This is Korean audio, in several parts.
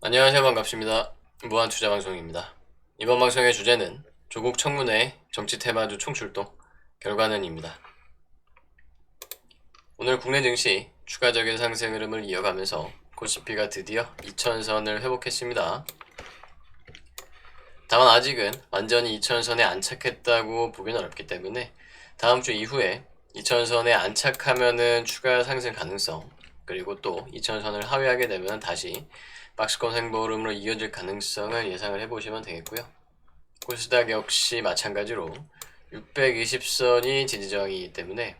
안녕하세요. 반갑습니다. 무한투자방송입니다. 이번 방송의 주제는 조국 청문회 정치 테마주 총출동 결과는입니다. 오늘 국내 증시 추가적인 상승 흐름을 이어가면서 코스피가 드디어 2000선을 회복했습니다. 다만 아직은 완전히 2000선에 안착했다고 보기는 어렵기 때문에 다음 주 이후에 2000선에 안착하면은 추가 상승 가능성, 그리고 또 2000선을 하회하게 되면 다시 박스권 횡보흐름으로 이어질 가능성을 예상을 해보시면 되겠고요. 코스닥 역시 마찬가지로 620선이 지지저항이기 때문에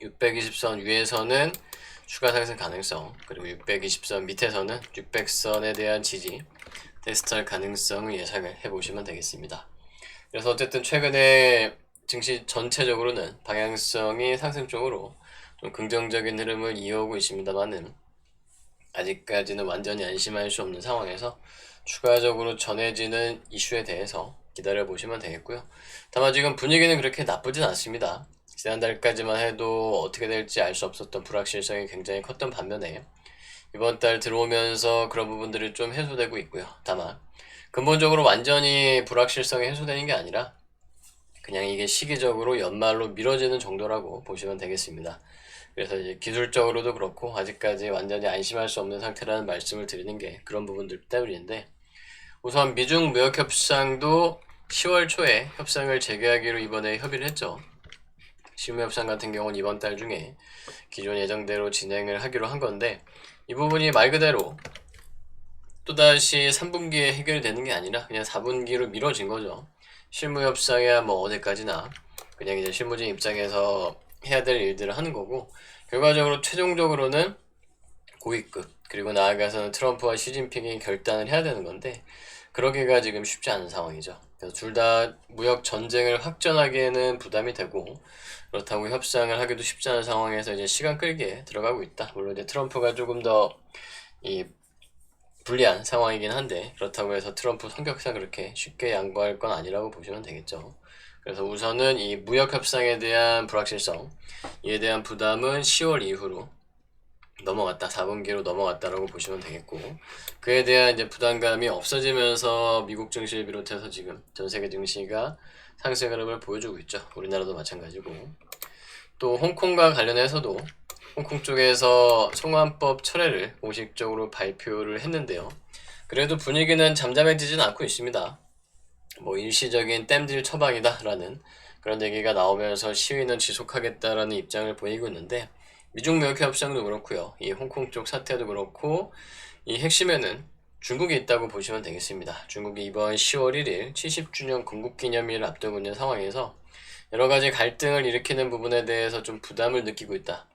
620선 위에서는 추가 상승 가능성, 그리고 620선 밑에서는 600선에 대한 지지 테스트할 가능성을 예상을 해보시면 되겠습니다. 그래서 어쨌든 최근에 증시 전체적으로는 방향성이 상승 쪽으로 좀 긍정적인 흐름을 이어오고 있습니다만은 아직까지는 완전히 안심할 수 없는 상황에서 추가적으로 전해지는 이슈에 대해서 기다려보시면 되겠고요. 다만 지금 분위기는 그렇게 나쁘진 않습니다. 지난달까지만 해도 어떻게 될지 알 수 없었던 불확실성이 굉장히 컸던 반면에 이번 달 들어오면서 그런 부분들이 좀 해소되고 있고요. 다만 근본적으로 완전히 불확실성이 해소되는 게 아니라 그냥 이게 시기적으로 연말로 미뤄지는 정도라고 보시면 되겠습니다. 그래서 이제 기술적으로도 그렇고 아직까지 완전히 안심할 수 없는 상태라는 말씀을 드리는 게 그런 부분들 때문인데, 우선 미중 무역 협상도 10월 초에 협상을 재개하기로 이번에 협의를 했죠. 실무 협상 같은 경우는 이번 달 중에 기존 예정대로 진행을 하기로 한 건데, 이 부분이 말 그대로 또다시 3분기에 해결되는 게 아니라 그냥 4분기로 미뤄진 거죠. 실무 협상이야 뭐 어디까지나 그냥 이제 실무진 입장에서 해야 될 일들을 하는 거고, 결과적으로 최종적으로는 고위급 그리고 나아가서는 트럼프와 시진핑이 결단을 해야 되는 건데 그러기가 지금 쉽지 않은 상황이죠. 그래서 둘 다 무역 전쟁을 확전하기에는 부담이 되고, 그렇다고 협상을 하기도 쉽지 않은 상황에서 이제 시간 끌기에 들어가고 있다. 물론 이제 트럼프가 조금 더 이 불리한 상황이긴 한데, 그렇다고 해서 트럼프 성격상 그렇게 쉽게 양보할 건 아니라고 보시면 되겠죠. 그래서 우선은 이 무역 협상에 대한 불확실성, 이에 대한 부담은 10월 이후로 넘어갔다, 4분기로 넘어갔다라고 보시면 되겠고, 그에 대한 이제 부담감이 없어지면서 미국 증시를 비롯해서 지금 전 세계 증시가 상승 흐름을 보여주고 있죠. 우리나라도 마찬가지고. 또 홍콩과 관련해서도 홍콩 쪽에서 송환법 철회를 공식적으로 발표를 했는데요. 그래도 분위기는 잠잠해지진 않고 있습니다. 뭐 일시적인 땜질 처방이다 라는 그런 얘기가 나오면서 시위는 지속하겠다라는 입장을 보이고 있는데, 미중 무역 협상도 그렇고요, 이 홍콩 쪽 사태도 그렇고, 이 핵심에는 중국이 있다고 보시면 되겠습니다. 중국이 이번 10월 1일 70주년 건국기념일을 앞두고 있는 상황에서 여러가지 갈등을 일으키는 부분에 대해서 좀 부담을 느끼고 있다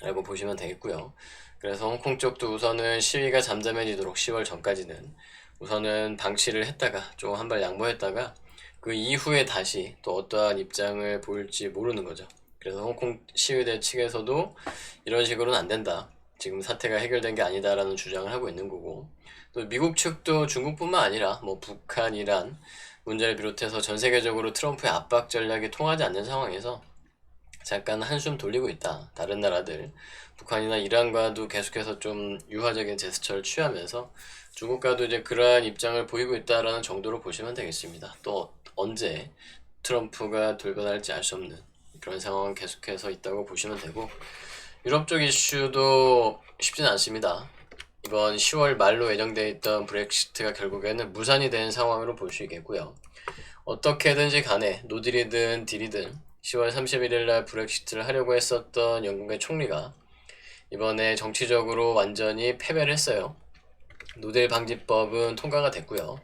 라고 보시면 되겠고요. 그래서 홍콩 쪽도 우선은 시위가 잠잠해지도록 10월 전까지는 우선은 방치를 했다가 조금 한 발 양보했다가 그 이후에 다시 또 어떠한 입장을 보일지 모르는 거죠. 그래서 홍콩 시위대 측에서도 이런 식으로는 안 된다, 지금 사태가 해결된 게 아니다라는 주장을 하고 있는 거고, 또 미국 측도 중국뿐만 아니라 뭐 북한, 이란 문제를 비롯해서 전 세계적으로 트럼프의 압박 전략이 통하지 않는 상황에서 잠깐 한숨 돌리고 있다. 다른 나라들, 북한이나 이란과도 계속해서 좀 유화적인 제스처를 취하면서 중국과도 이제 그러한 입장을 보이고 있다라는 정도로 보시면 되겠습니다. 또 언제 트럼프가 돌변할지 알 수 없는 그런 상황은 계속해서 있다고 보시면 되고, 유럽 쪽 이슈도 쉽지는 않습니다. 이번 10월 말로 예정되어 있던 브렉시트가 결국에는 무산이 된 상황으로 볼 수 있겠고요. 어떻게든지 간에 노딜이든 딜이든 10월 31일 날 브렉시트를 하려고 했었던 영국의 총리가 이번에 정치적으로 완전히 패배를 했어요. 노딜 방지법은 통과가 됐고요.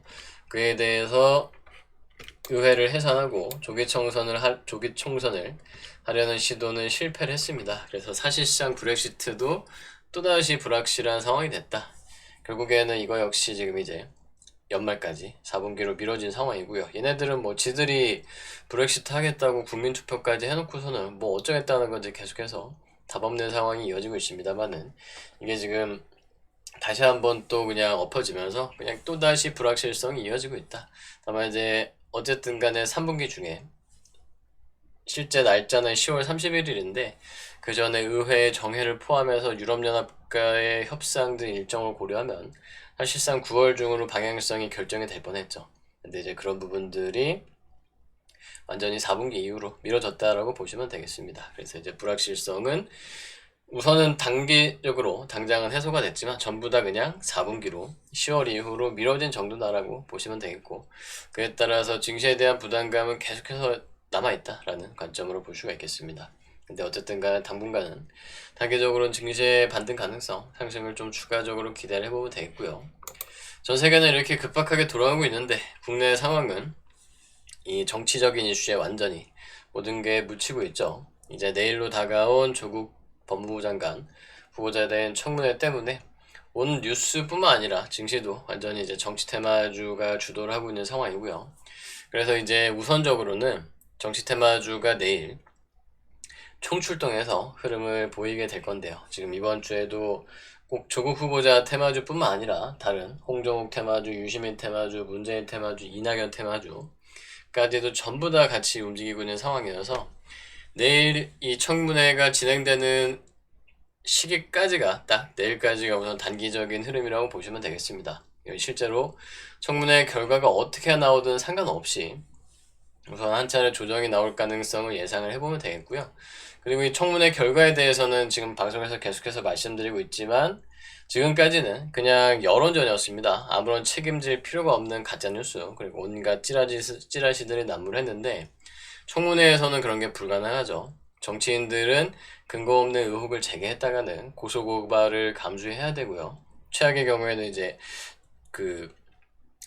그에 대해서 의회를 해산하고 조기 총선을 하려는 시도는 실패를 했습니다. 그래서 사실상 브렉시트도 또다시 불확실한 상황이 됐다. 결국에는 이거 역시 지금 이제 연말까지 4분기로 미뤄진 상황이고요. 얘네들은 뭐 지들이 브렉시트 하겠다고 국민투표까지 해놓고서는 뭐 어쩌겠다는 건지 계속해서 답 없는 상황이 이어지고 있습니다만은, 이게 지금 다시 한번 또 그냥 엎어지면서 그냥 또다시 불확실성이 이어지고 있다. 다만 이제 어쨌든 간에 3분기 중에 실제 날짜는 10월 31일인데 그 전에 의회 정회를 포함해서 유럽연합과의 협상 등 일정을 고려하면 사실상 9월 중으로 방향성이 결정이 될 뻔했죠. 근데 이제 그런 부분들이 완전히 4분기 이후로 미뤄졌다라고 보시면 되겠습니다. 그래서 이제 불확실성은 우선은 단기적으로 당장은 해소가 됐지만 전부 다 그냥 4분기로 10월 이후로 미뤄진 정도다라고 보시면 되겠고, 그에 따라서 증시에 대한 부담감은 계속해서 남아있다라는 관점으로 볼 수가 있겠습니다. 근데 어쨌든 간에 당분간은 단기적으로는 증시의 반등 가능성 상승을 좀 추가적으로 기대를 해보면 되겠고요. 전 세계는 이렇게 급박하게 돌아가고 있는데 국내 상황은 이 정치적인 이슈에 완전히 모든 게 묻히고 있죠. 이제 내일로 다가온 조국 법무부 장관 후보자에 대한 청문회 때문에 오는 뉴스뿐만 아니라 증시도 완전히 이제 정치 테마주가 주도를 하고 있는 상황이고요. 그래서 이제 우선적으로는 정치 테마주가 내일 총출동해서 흐름을 보이게 될 건데요. 지금 이번 주에도 꼭 조국 후보자 테마주뿐만 아니라 다른 홍정욱 테마주, 유시민 테마주, 문재인 테마주, 이낙연 테마주까지도 전부 다 같이 움직이고 있는 상황이어서 내일 이 청문회가 진행되는 시기까지가 딱 내일까지가 우선 단기적인 흐름이라고 보시면 되겠습니다. 실제로 청문회 결과가 어떻게 나오든 상관없이 우선 한 차례 조정이 나올 가능성을 예상을 해보면 되겠고요. 그리고 이 청문회 결과에 대해서는 지금 방송에서 계속해서 말씀드리고 있지만 지금까지는 그냥 여론전이었습니다. 아무런 책임질 필요가 없는 가짜뉴스 그리고 온갖 찌라시들이 난무했는데 청문회에서는 그런 게 불가능하죠. 정치인들은 근거 없는 의혹을 제기했다가는 고소고발을 감수해야 되고요. 최악의 경우에는 이제 그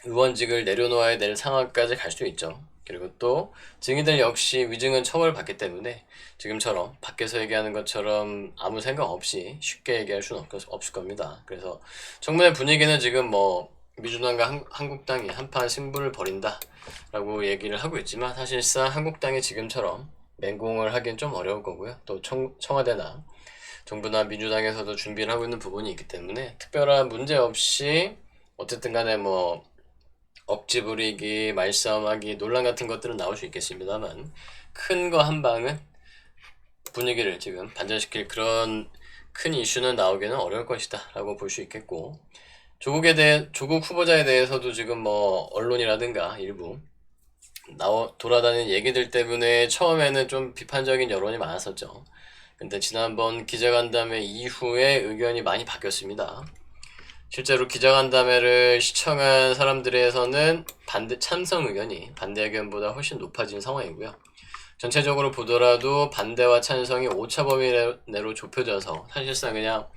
의원직을 내려놓아야 될 상황까지 갈 수 있죠. 그리고 또 증인들 역시 위증은 처벌받기 때문에 지금처럼 밖에서 얘기하는 것처럼 아무 생각 없이 쉽게 얘기할 수는 없을 겁니다. 그래서 청문회 분위기는 지금 뭐 민주당과 한국당이 한판 승부를 벌인다 라고 얘기를 하고 있지만 사실상 한국당이 지금처럼 맹공을 하기엔 좀 어려울 거고요. 또 청와대나 정부나 민주당에서도 준비를 하고 있는 부분이 있기 때문에 특별한 문제 없이 어쨌든 간에 뭐 억지 부리기, 말싸움하기, 논란 같은 것들은 나올 수 있겠습니다만 큰 거 한 방은 분위기를 지금 반전시킬 그런 큰 이슈는 나오기는 어려울 것이다 라고 볼 수 있겠고, 조국 후보자에 대해서도 지금 뭐 언론이라든가 일부 돌아다니는 얘기들 때문에 처음에는 좀 비판적인 여론이 많았었죠. 근데 지난번 기자간담회 이후에 의견이 많이 바뀌었습니다. 실제로 기자간담회를 시청한 사람들에서는 찬성 의견이 반대 의견보다 훨씬 높아진 상황이고요. 전체적으로 보더라도 반대와 찬성이 오차 범위 내로 좁혀져서 사실상 그냥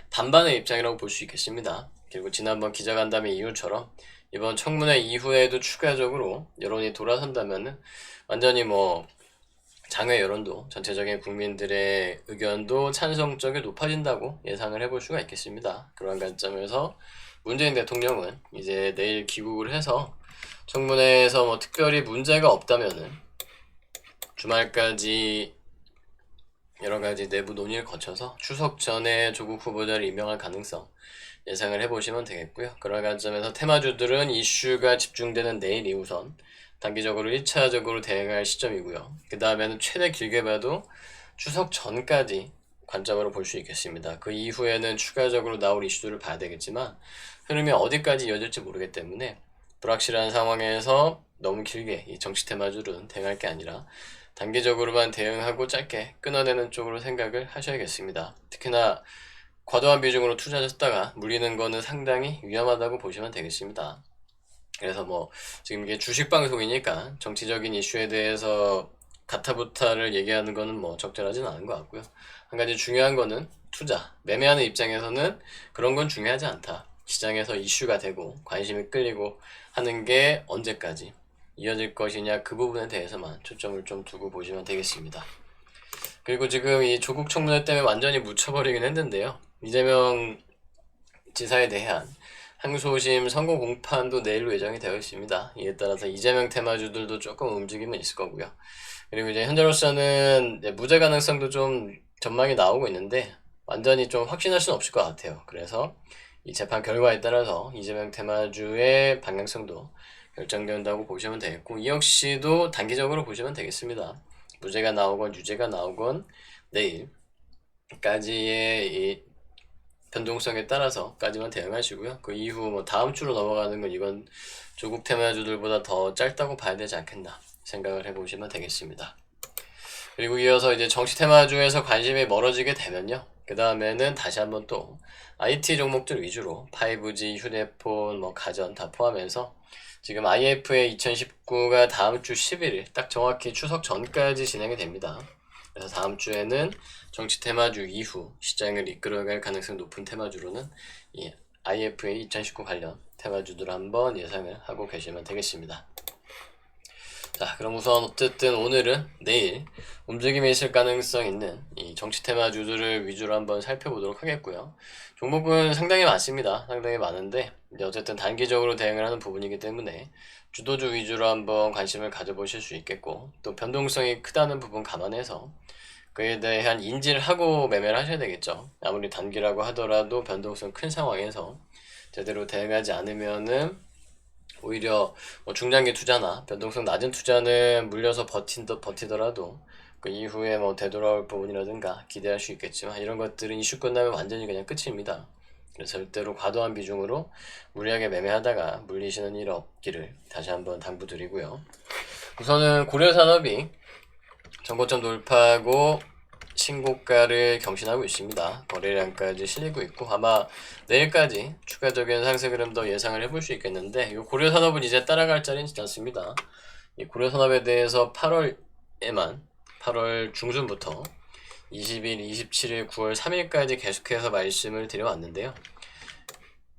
반반의 입장이라고 볼 수 있겠습니다. 그리고 지난번 기자간담회 이후처럼 이번 청문회 이후에도 추가적으로 여론이 돌아선다면은 완전히 뭐 장외 여론도 전체적인 국민들의 의견도 찬성 쪽이 높아진다고 예상을 해볼 수가 있겠습니다. 그런 관점에서 문재인 대통령은 이제 내일 귀국을 해서 청문회에서 뭐 특별히 문제가 없다면은 주말까지 여러 가지 내부 논의를 거쳐서 추석 전에 조국 후보자를 임명할 가능성 예상을 해보시면 되겠고요. 그런 관점에서 테마주들은 이슈가 집중되는 내일이 우선 단기적으로 1차적으로 대응할 시점이고요. 그 다음에는 최대 길게 봐도 추석 전까지 관점으로 볼 수 있겠습니다. 그 이후에는 추가적으로 나올 이슈들을 봐야 되겠지만 흐름이 어디까지 이어질지 모르기 때문에 불확실한 상황에서 너무 길게 이 정치 테마주는 대응할 게 아니라 단기적으로만 대응하고 짧게 끊어내는 쪽으로 생각을 하셔야겠습니다. 특히나 과도한 비중으로 투자하셨다가 물리는 거는 상당히 위험하다고 보시면 되겠습니다. 그래서 뭐 지금 이게 주식 방송이니까 정치적인 이슈에 대해서 가타부타를 얘기하는 거는 뭐 적절하지는 않은 것 같고요. 한 가지 중요한 거는 투자, 매매하는 입장에서는 그런 건 중요하지 않다. 시장에서 이슈가 되고 관심이 끌리고 하는 게 언제까지 이어질 것이냐 그 부분에 대해서만 초점을 좀 두고 보시면 되겠습니다. 그리고 지금 이 조국 청문회 때문에 완전히 묻혀버리긴 했는데요. 이재명 지사에 대한 항소심 선고 공판도 내일로 예정이 되어 있습니다. 이에 따라서 이재명 테마주들도 조금 움직임은 있을 거고요. 그리고 이제 현재로서는 이제 무죄 가능성도 좀 전망이 나오고 있는데 완전히 좀 확신할 수는 없을 것 같아요. 그래서 이 재판 결과에 따라서 이재명 테마주의 방향성도 결정된다고 보시면 되겠고, 이 역시도 단기적으로 보시면 되겠습니다. 무죄가 나오건 유죄가 나오건 내일까지의 이 변동성에 따라서까지만 대응하시고요. 그 이후 뭐 다음 주로 넘어가는 건 이건 조국 테마주들보다 더 짧다고 봐야 되지 않겠나 생각을 해보시면 되겠습니다. 그리고 이어서 이제 정치 테마주에서 관심이 멀어지게 되면요. 그 다음에는 다시 한번 또 IT 종목들 위주로 5G, 휴대폰, 뭐 가전 다 포함해서 지금 IFA 2019가 다음 주 11일 딱 정확히 추석 전까지 진행이 됩니다. 그래서 다음 주에는 정치 테마주 이후 시장을 이끌어갈 가능성이 높은 테마주로는 이 IFA 2019 관련 테마주들 한번 예상을 하고 계시면 되겠습니다. 자, 그럼 우선 어쨌든 오늘은 내일 움직임이 있을 가능성 있는 이 정치 테마주들을 위주로 한번 살펴보도록 하겠고요. 종목은 상당히 많습니다. 상당히 많은데 이제 어쨌든 단기적으로 대응을 하는 부분이기 때문에 주도주 위주로 한번 관심을 가져보실 수 있겠고, 또 변동성이 크다는 부분 감안해서 그에 대한 인지를 하고 매매를 하셔야 되겠죠. 아무리 단기라고 하더라도 변동성 큰 상황에서 제대로 대응하지 않으면은 오히려 뭐 중장기 투자나 변동성 낮은 투자는 물려서 버티더라도 그 이후에 뭐 되돌아올 부분이라든가 기대할 수 있겠지만, 이런 것들은 이슈 끝나면 완전히 그냥 끝입니다. 그래서 절대로 과도한 비중으로 무리하게 매매하다가 물리시는 일 없기를 다시 한번 당부드리고요. 우선은 고려산업이 정고점 돌파하고 신고가를 경신하고 있습니다. 거래량까지 실리고 있고 아마 내일까지 추가적인 상승 흐름도 예상을 해볼 수 있겠는데, 이 고려산업은 이제 따라갈 자리는 진지 않습니다. 이 고려산업에 대해서 8월 중순부터 20일, 27일, 9월 3일까지 계속해서 말씀을 드려왔는데요.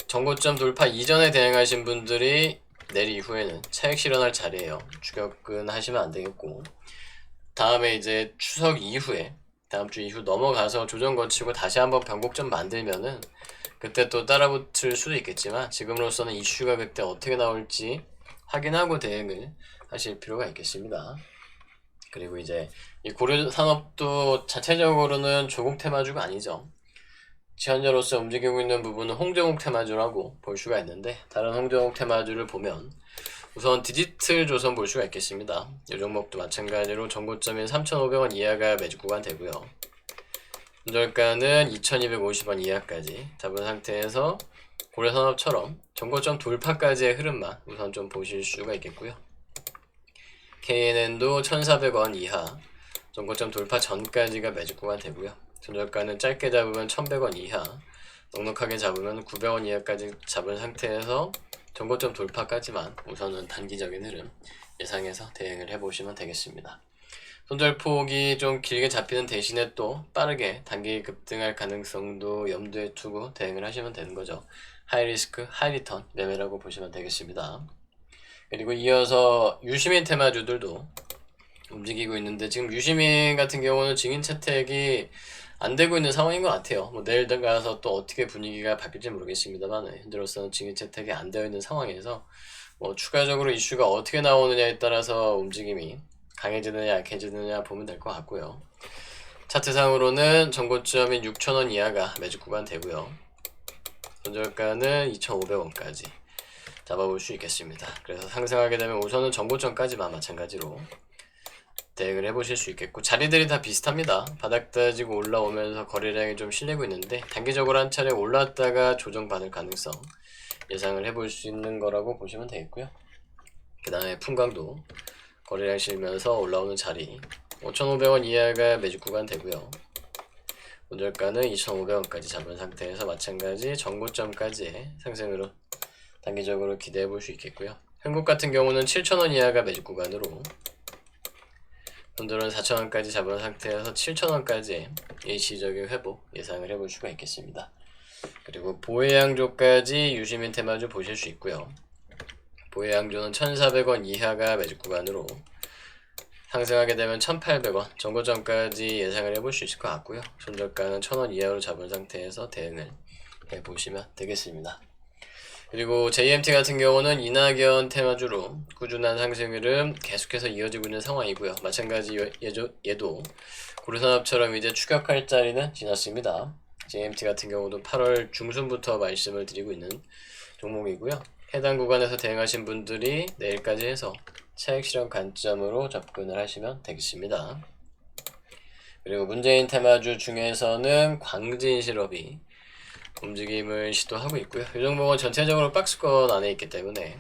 정고점 돌파 이전에 대응하신 분들이 내일 이후에는 차익 실현할 자리예요. 추격은 하시면 안 되겠고, 다음에 이제 추석 이후에 다음 주 이후 넘어가서 조정 거치고 다시 한번 변곡점 만들면은 그때 또 따라붙을 수도 있겠지만, 지금으로서는 이슈가 그때 어떻게 나올지 확인하고 대응을 하실 필요가 있겠습니다. 그리고 이제 이 고려산업도 자체적으로는 조국 테마주가 아니죠. 현재로서 움직이고 있는 부분은 홍정욱 테마주라고 볼 수가 있는데, 다른 홍정욱 테마주를 보면 우선 디지털 조선 볼 수가 있겠습니다. 이 종목도 마찬가지로 정고점인 3,500원 이하가 매집 구간 되고요. 손절가는 2,250원 이하까지 잡은 상태에서 고려산업처럼 정고점 돌파까지의 흐름만 우선 좀 보실 수가 있겠고요. KNN도 1,400원 이하 정고점 돌파 전까지가 매집 구간 되고요. 손절가는 짧게 잡으면 1,100원 이하, 넉넉하게 잡으면 900원 이하까지 잡은 상태에서 정고점 돌파까지만 우선은 단기적인 흐름 예상해서 대응을 해보시면 되겠습니다. 손절폭이 좀 길게 잡히는 대신에 또 빠르게 단기 급등할 가능성도 염두에 두고 대응을 하시면 되는 거죠. 하이리스크, 하이리턴 매매라고 보시면 되겠습니다. 그리고 이어서 유시민 테마주들도 움직이고 있는데, 지금 유시민 같은 경우는 증인 채택이 안 되고 있는 상황인 것 같아요. 뭐 내일 가서 또 어떻게 분위기가 바뀔지 모르겠습니다만, 현재로서는 증인 채택이 안 되어 있는 상황에서 뭐 추가적으로 이슈가 어떻게 나오느냐에 따라서 움직임이 강해지느냐 약해지느냐 보면 될 것 같고요. 차트상으로는 정고점인 6,000원 이하가 매집 구간 되고요. 손절가는 2,500원까지 잡아볼 수 있겠습니다. 그래서 상승하게 되면 우선은 정고점까지만 마찬가지로 대응을 해보실 수 있겠고, 자리들이 다 비슷합니다. 바닥 따지고 올라오면서 거래량이 좀 실리고 있는데, 단기적으로 한 차례 올랐다가 조정받을 가능성 예상을 해볼 수 있는 거라고 보시면 되겠고요. 그 다음에 풍광도 거래량 실면서 올라오는 자리 5,500원 이하가 매집 구간 되고요. 손절가는 2,500원까지 잡은 상태에서 마찬가지 정고점까지의 상승으로 단기적으로 기대해 볼 수 있겠고요. 한국 같은 경우는 7,000원 이하가 매집 구간으로, 손절은 4,000원까지 잡은 상태에서 7,000원까지 일시적인 회복 예상을 해볼 수가 있겠습니다. 그리고 보혜양조까지 유시민 테마주 보실 수 있고요. 보혜양조는 1,400원 이하가 매집 구간으로 상승하게 되면 1,800원 정고점까지 예상을 해볼 수 있을 것 같고요. 손절가는 1,000원 이하로 잡은 상태에서 대응을 해보시면 되겠습니다. 그리고 JMT 같은 경우는 이낙연 테마주로 꾸준한 상승 흐름 계속해서 이어지고 있는 상황이고요. 마찬가지 얘도 고려산업처럼 이제 추격할 자리는 지났습니다. JMT 같은 경우도 8월 중순부터 말씀을 드리고 있는 종목이고요. 해당 구간에서 대응하신 분들이 내일까지 해서 차익 실현 관점으로 접근을 하시면 되겠습니다. 그리고 문재인 테마주 중에서는 광진실업이 움직임을 시도하고 있고요. 이 종목은 전체적으로 박스권 안에 있기 때문에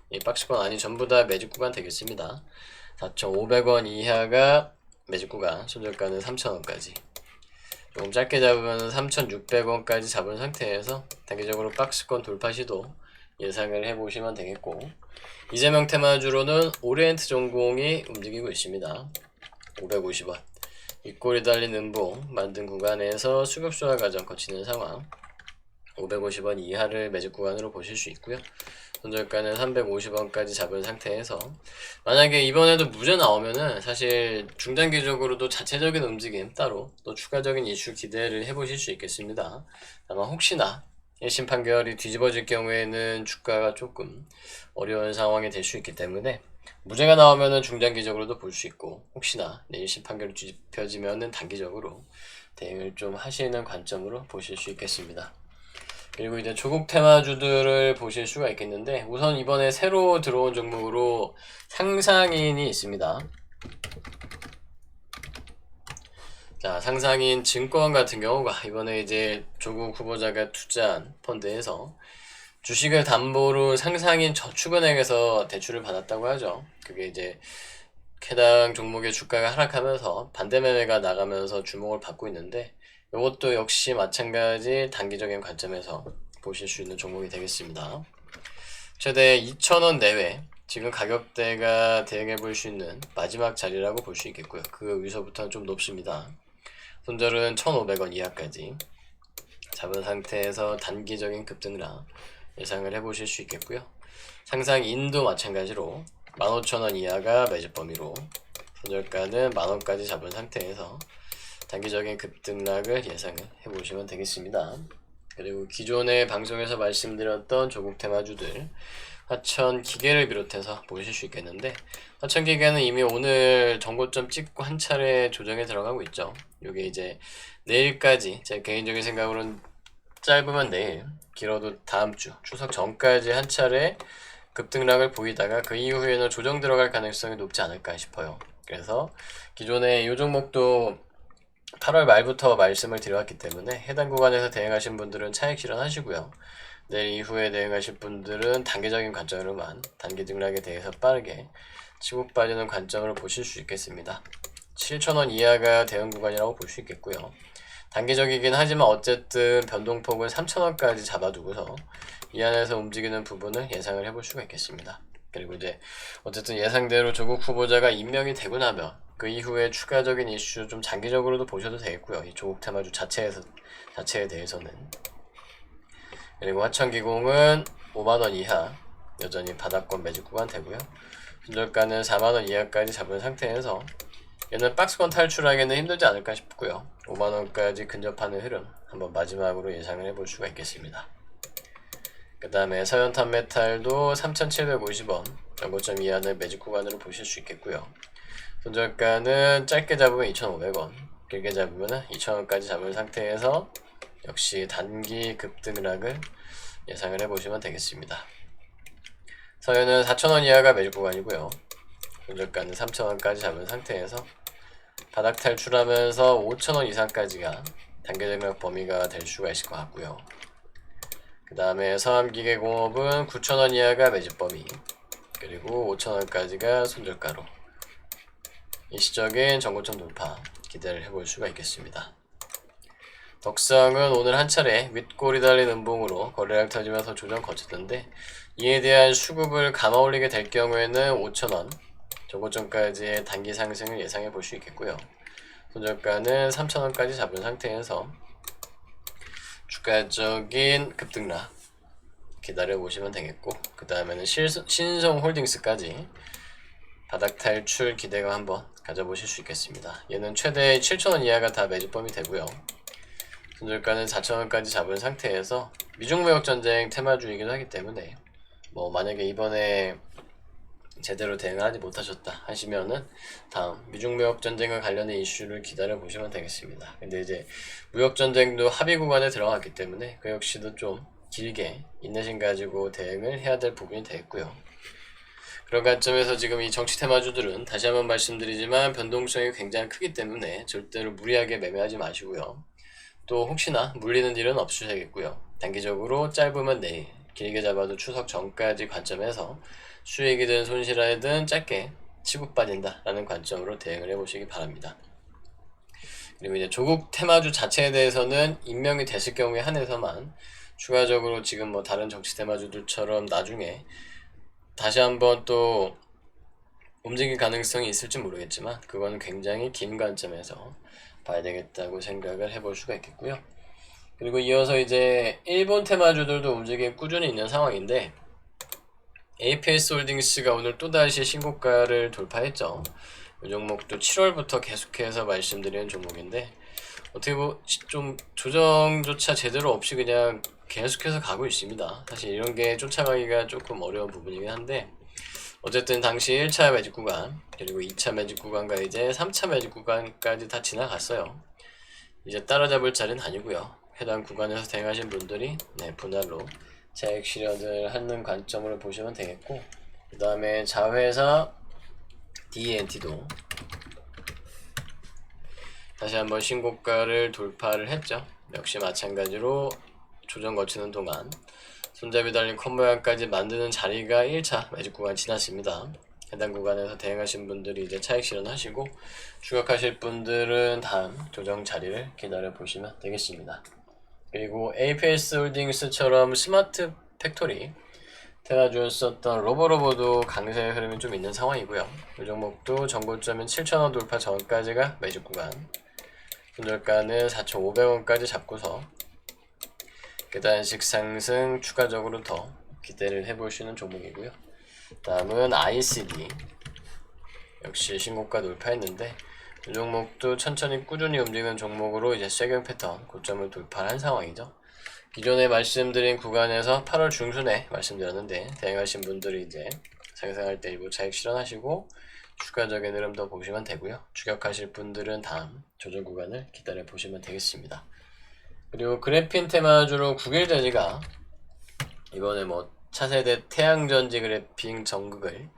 이 박스권 안이 전부 다 매직 구간 되겠습니다. 4,500원 이하가 매직 구간, 손절가는 3,000원까지. 조금 짧게 잡으면 3,600원까지 잡은 상태에서 단기적으로 박스권 돌파 시도 예상을 해보시면 되겠고, 이재명 테마주로는 오리엔트 전공이 움직이고 있습니다. 550원. 윗골이 달린 음봉 만든 구간에서 수급수화 과정 거치는 상황. 550원 이하를 매직 구간으로 보실 수 있고요. 손절가는 350원까지 잡은 상태에서 만약에 이번에도 무죄 나오면은 사실 중단기적으로도 자체적인 움직임 따로 또 추가적인 이슈 기대를 해보실 수 있겠습니다. 다만 혹시나 1심 판결이 뒤집어질 경우에는 주가가 조금 어려운 상황이 될 수 있기 때문에 무죄가 나오면은 중단기적으로도 볼 수 있고, 혹시나 1심 판결이 뒤집혀지면은 단기적으로 대응을 좀 하시는 관점으로 보실 수 있겠습니다. 그리고 이제 조국 테마주들을 보실 수가 있겠는데, 우선 이번에 새로 들어온 종목으로 상상인이 있습니다. 자, 상상인 증권 같은 경우가 이번에 이제 조국 후보자가 투자한 펀드에서 주식을 담보로 상상인 저축은행에서 대출을 받았다고 하죠. 그게 이제 해당 종목의 주가가 하락하면서 반대 매매가 나가면서 주목을 받고 있는데, 이것도 역시 마찬가지 단기적인 관점에서 보실 수 있는 종목이 되겠습니다. 최대 2,000원 내외, 지금 가격대가 대응해 볼 수 있는 마지막 자리라고 볼 수 있겠고요. 그 위서부터는 좀 높습니다. 손절은 1,500원 이하까지 잡은 상태에서 단기적인 급등락 예상을 해보실 수 있겠고요. 상상인도 마찬가지로 15,000원 이하가 매집 범위로, 손절가는 만원까지 잡은 상태에서 단기적인 급등락을 예상을 해보시면 되겠습니다. 그리고 기존의 방송에서 말씀드렸던 조국 테마주들 화천 기계를 비롯해서 보실 수 있겠는데, 화천 기계는 이미 오늘 정고점 찍고 한 차례 조정에 들어가고 있죠. 이게 이제 내일까지, 제 개인적인 생각으로는 짧으면 내일, 길어도 다음 주 추석 전까지 한 차례 급등락을 보이다가 그 이후에는 조정 들어갈 가능성이 높지 않을까 싶어요. 그래서 기존에 이 종목도 8월 말부터 말씀을 드려왔기 때문에 해당 구간에서 대응하신 분들은 차익 실현하시고요. 내일 이후에 대응하실 분들은 단기적인 관점으로만 단기 등락에 대해서 빠르게 치고 빠지는 관점으로 보실 수 있겠습니다. 7,000원 이하가 대응 구간이라고 볼 수 있겠고요. 단기적이긴 하지만 어쨌든 변동폭은 3,000원까지 잡아두고서 이 안에서 움직이는 부분을 예상을 해볼 수가 있겠습니다. 그리고 이제 어쨌든 예상대로 조국 후보자가 임명이 되고 나면 그 이후에 추가적인 이슈 좀 장기적으로도 보셔도 되겠고요. 이 조국 테마주 자체에 대해서는. 그리고 화천기공은 5만원 이하 여전히 바닥권 매집 구간 되고요. 손절가는 4만원 이하까지 잡은 상태에서 얘는 박스권 탈출하기는 힘들지 않을까 싶고요. 5만원까지 근접하는 흐름 한번 마지막으로 예상을 해볼 수가 있겠습니다. 그 다음에 서현탄메탈도 3,750원 전고점 이하는 매집 구간으로 보실 수 있겠고요. 손절가는 짧게 잡으면 2,500원, 길게 잡으면 2,000원까지 잡은 상태에서 역시 단기 급등락을 예상을 해보시면 되겠습니다. 서현은 4,000원 이하가 매집 구간이고요. 손절가는 3,000원까지 잡은 상태에서 바닥 탈출하면서 5,000원 이상까지가 단기적인 범위가 될 수가 있을 것 같고요. 그 다음에 서암기계공업은 9,000원 이하가 매집 범위, 그리고 5,000원까지가 손절가로 일시적인 전고점 돌파 기대를 해볼 수가 있겠습니다. 덕성은 오늘 한 차례 윗골이 달린 음봉으로 거래량 터지면서 조정 거쳤던데, 이에 대한 수급을 감아 올리게 될 경우에는 5,000원 전고점까지의 단기 상승을 예상해 볼 수 있겠고요. 손절가는 3,000원까지 잡은 상태에서 추가적인 급등락 기다려 보시면 되겠고, 그 다음에는 신성홀딩스까지 바닥 탈출 기대가 한번 가져보실 수 있겠습니다. 얘는 최대 7,000원 이하가 다 매집 범위 되고요. 손절가는 4,000원까지 잡은 상태에서 미중무역 전쟁 테마주이기도 하기 때문에 뭐 만약에 이번에 제대로 대응을 하지 못하셨다 하시면은 다음 미중무역 전쟁과 관련된 이슈를 기다려 보시면 되겠습니다. 근데 이제 무역 전쟁도 합의 구간에 들어갔기 때문에 그 역시도 좀 길게 인내심 가지고 대응을 해야 될 부분이 되겠고요. 그런 관점에서 지금 이 정치 테마주들은 다시 한번 말씀드리지만 변동성이 굉장히 크기 때문에 절대로 무리하게 매매하지 마시고요. 또 혹시나 물리는 일은 없으셔야겠고요. 단기적으로 짧으면 내일, 길게 잡아도 추석 전까지 관점에서 수익이든 손실이든 짧게 치고 빠진다라는 관점으로 대응을 해보시기 바랍니다. 그리고 이제 조국 테마주 자체에 대해서는 임명이 됐을 경우에 한해서만 추가적으로 지금 뭐 다른 정치 테마주들처럼 나중에 다시 한번 또 움직일 가능성이 있을지 모르겠지만 그거는 굉장히 긴 관점에서 봐야 되겠다고 생각을 해볼 수가 있겠고요. 그리고 이어서 이제 일본 테마주들도 움직임 꾸준히 있는 상황인데 APS홀딩스가 오늘 또다시 신고가를 돌파했죠. 이 종목도 7월부터 계속해서 말씀드리는 종목인데 어떻게 좀 조정조차 제대로 없이 그냥 계속해서 가고 있습니다. 사실 이런 게 쫓아가기가 조금 어려운 부분이긴 한데 어쨌든 당시 1차 매직 구간 그리고 2차 매직 구간과 이제 3차 매직 구간까지 다 지나갔어요. 이제 따라잡을 자리는 아니고요. 해당 구간에서 대응하신 분들이 분할로 차익 실현을 하는 관점으로 보시면 되겠고 그 다음에 자회사 DNT도 다시 한번 신고가를 돌파를 했죠. 역시 마찬가지로 조정 거치는 동안 손잡이 달린 컷 모양까지 만드는 자리가 1차 매직 구간 지났습니다. 해당 구간에서 대응하신 분들이 이제 차익 실현하시고 추격하실 분들은 다음 조정 자리를 기다려 보시면 되겠습니다. 그리고 APS홀딩스처럼 스마트 팩토리 테마주였었던 로보로보도 강세 흐름이 좀 있는 상황이고요. 이 종목도 전고점인 7,000원 돌파 전까지가 매직 구간, 손절가는 4,500원까지 잡고서 계단식 상승 추가적으로 더 기대를 해보시는 종목이고요. 다음은 ICD 역시 신고가 돌파했는데 이 종목도 천천히 꾸준히 움직이는 종목으로 이제 쇠경 패턴 고점을 돌파한 상황이죠. 기존에 말씀드린 구간에서 8월 중순에 말씀드렸는데 대응하신 분들이 이제 상승할 때 일부 차익 실현하시고 추가적인 흐름 더 보시면 되고요. 추격하실 분들은 다음 조정 구간을 기다려 보시면 되겠습니다. 그리고 그래핀 테마주로 9일전지가 이번에 뭐 차세대 태양전지 그래핀 전극을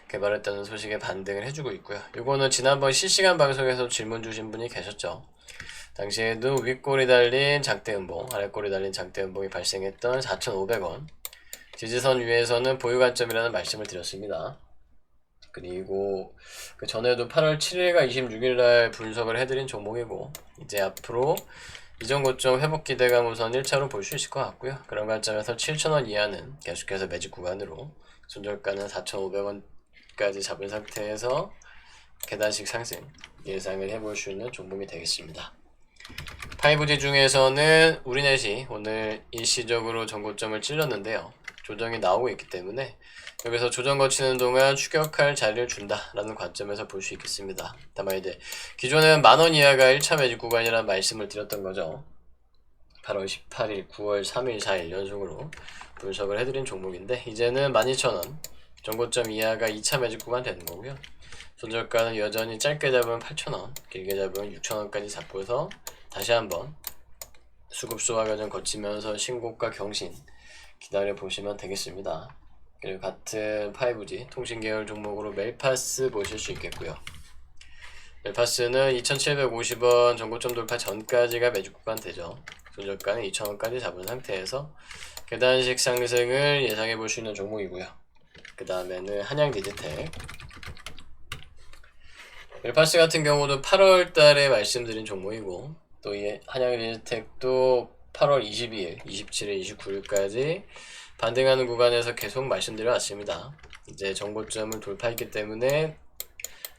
개발했다는 소식에 반등을 해주고 있고요. 이거는 지난번 실시간 방송에서 질문 주신 분이 계셨죠. 당시에도 윗골이 달린 장대음봉, 아랫골이 달린 장대음봉이 발생했던 4,500원 지지선 위에서는 보유 관점이라는 말씀을 드렸습니다. 그리고 그 전에도 8월 7일과 26일날 분석을 해드린 종목이고 이제 앞으로 이전 고점 회복 기대감 우선 1차로 볼 수 있을 것 같고요. 그런 관점에서 7,000원 이하는 계속해서 매직 구간으로 손절가는 4,500원까지 잡은 상태에서 계단식 상승 예상을 해볼 수 있는 종목이 되겠습니다. 5G 중에서는 우리넷이 오늘 일시적으로 전고점을 찔렀는데요. 조정이 나오고 있기 때문에 여기서 조정 거치는 동안 추격할 자리를 준다라는 관점에서 볼 수 있겠습니다. 다만 이제 기존에는 만원 이하가 1차 매직 구간이라는 말씀을 드렸던 거죠. 8월 18일, 9월 3일, 4일 연속으로 분석을 해드린 종목인데 이제는 12,000원 전고점 이하가 2차 매직 구간 되는 거고요. 손절가는 여전히 짧게 잡으면 8,000원, 길게 잡으면 6,000원까지 잡고서 다시 한번 수급 소화 과정 거치면서 신고가 경신 기다려 보시면 되겠습니다. 그리고 같은 5G 통신 계열 종목으로 멜파스 보실 수 있겠고요. 멜파스는 2,750원 전고점 돌파 전까지가 매직 구간 되죠. 손절가는 2,000원까지 잡은 상태에서 계단식 상승을 예상해 볼 수 있는 종목이고요. 그 다음에는 한양디지텍. 멜파스 같은 경우도 8월 달에 말씀드린 종목이고 또 이 한양디지텍도 8월 22일, 27일, 29일까지 반등하는 구간에서 계속 말씀드려 왔습니다. 이제 전고점을 돌파했기 때문에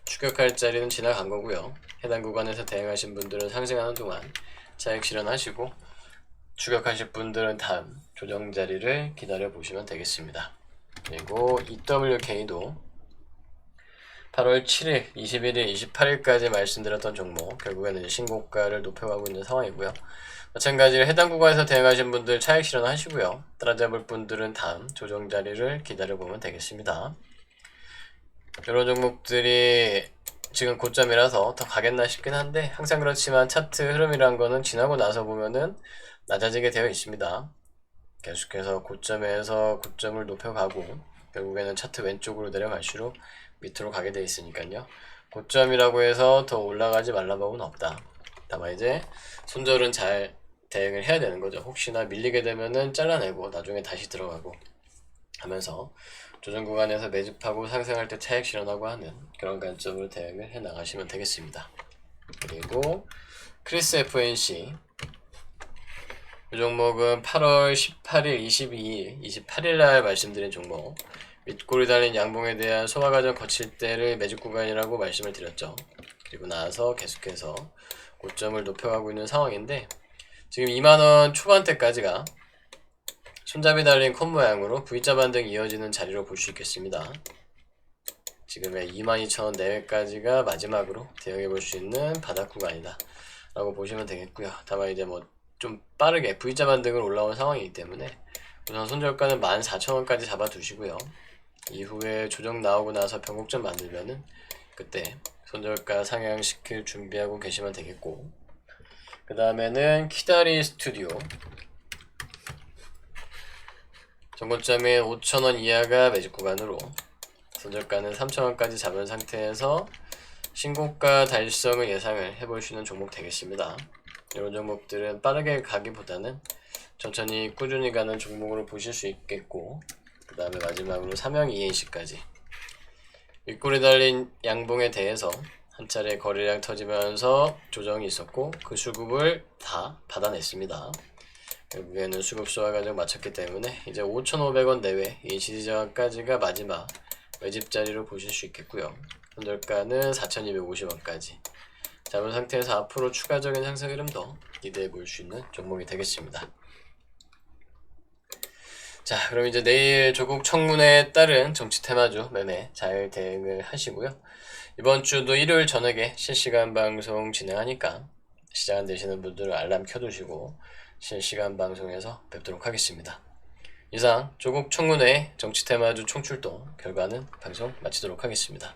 추격할 자리는 지나간 거고요. 해당 구간에서 대응하신 분들은 상승하는 동안 차익 실현하시고 추격하실 분들은 다음 조정 자리를 기다려 보시면 되겠습니다. 그리고 EWK도 8월 7일, 21일, 28일까지 말씀드렸던 종목 결국에는 신고가를 높여가고 있는 상황이고요. 마찬가지로 해당 구간에서 대응하신 분들 차익 실현하시고요. 따라잡을 분들은 다음 조정 자리를 기다려보면 되겠습니다. 이런 종목들이 지금 고점이라서 더 가겠나 싶긴 한데 항상 그렇지만 차트 흐름이란 거는 지나고 나서 보면은 낮아지게 되어 있습니다. 계속해서 고점에서 고점을 높여가고 결국에는 차트 왼쪽으로 내려갈수록 밑으로 가게 돼 있으니까요. 고점이라고 해서 더 올라가지 말란 법은 없다. 다만 이제 손절은 잘 대응을 해야 되는 거죠. 혹시나 밀리게 되면은 잘라내고 나중에 다시 들어가고 하면서 조정 구간에서 매집하고 상승할 때 차익 실현하고 하는 그런 관점으로 대응을 해 나가시면 되겠습니다. 그리고 크리스 FNC 이 종목은 8월 18일, 22일, 28일 날 말씀드린 종목 윗골이 달린 양봉에 대한 소화 과정 거칠 때를 매집 구간이라고 말씀을 드렸죠. 그리고 나서 계속해서 고점을 높여가고 있는 상황인데 지금 2만원 초반대까지가 손잡이 달린 콘 모양으로 V자 반등 이어지는 자리로 볼 수 있겠습니다. 지금의 22,000원 내외까지가 마지막으로 대응해 볼 수 있는 바닥 구간이다 라고 보시면 되겠고요. 다만 이제 뭐 좀 빠르게 V자 반등을 올라온 상황이기 때문에 우선 손절가는 14,000원까지 잡아 두시고요. 이후에 조정 나오고 나서 변곡점 만들면은 그때 손절가 상향시킬 준비하고 계시면 되겠고, 그 다음에는 키다리 스튜디오 전고점인 5,000원 이하가 매집 구간으로 손절가는 3,000원까지 잡은 상태에서 신고가 달성을 예상을 해볼 수 있는 종목 되겠습니다. 이런 종목들은 빠르게 가기보다는 천천히 꾸준히 가는 종목으로 보실 수 있겠고, 그 다음에 마지막으로 삼형 ENC까지 윗골이 달린 양봉에 대해서 한 차례 거래량 터지면서 조정이 있었고 그 수급을 다 받아냈습니다. 결국에는 수급 소화 과정 마쳤기 때문에 이제 5,500원 내외 이 지지저항까지가 마지막 매집 자리로 보실 수 있겠고요. 손절가는 4,250원까지 잡은 상태에서 앞으로 추가적인 상승 흐름도 기대해 볼 수 있는 종목이 되겠습니다. 자, 그럼 이제 내일 조국 청문회에 따른 정치 테마주 매매 잘 대응을 하시고요. 이번 주도 일요일 저녁에 실시간 방송 진행하니까 시장 안 되시는 분들은 알람 켜두시고 실시간 방송에서 뵙도록 하겠습니다. 이상 조국 청문회 정치 테마주 총출동 결과는 방송 마치도록 하겠습니다.